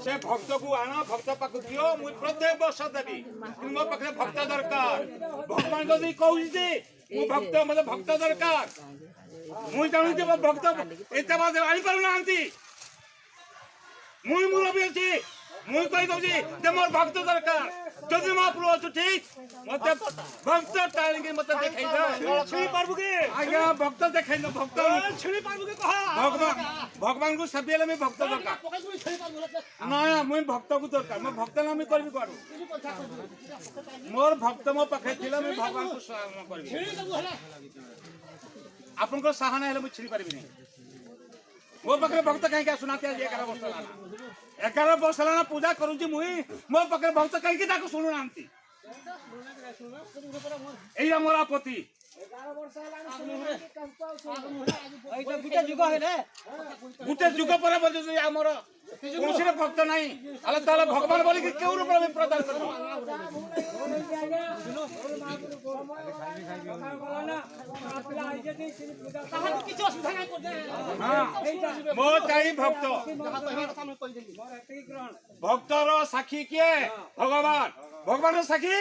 से भक्त को आना भक्त पाक दियो मु प्रत्येक वर्ष देबी मो पाखे भक्त दरकार भगवान जदी कहू जे मु भक्त मते भक्त दरकार मु जानू जे भक्त एते बात आनी पारु नांती मुई मुरबी अछि मुई कहि दउ जे मोर भक्त दरकार जदी महाप्रभु अछु ठीक मते भक्त टाइलिंग मते देखाइ दे छुई पारबु के आज्ञा भक्त देखाइ न भक्त छुई पारबु के कह भगवान को सबियले में भक्त दरकार ना मुई भक्त को दरकार मैं भक्त ना मैं करबी पारु मोर भक्त मो पाखे थिला मैं भगवान को सहायता करबी आपन को सहायता हेले मुई छिड़ी पारबी नहीं मो पाखे भक्त कहीं क्या सुनाते 11 वर्ष लाना पूजा करू जी मुई मो पाखे भक्त कहीं की ताको सुनु नांती एया मोर आपत्ति 11 वर्ष लाना एटा गुटे जुग हेले गुटे जुग पर बजे हमर कोनसी भक्त नहीं अले ताले भगवान बोली कि केउ रूप में प्रदान करबो मो चाहि भक्त भक्तर साक्षी किए भगवान भगवान साक्षी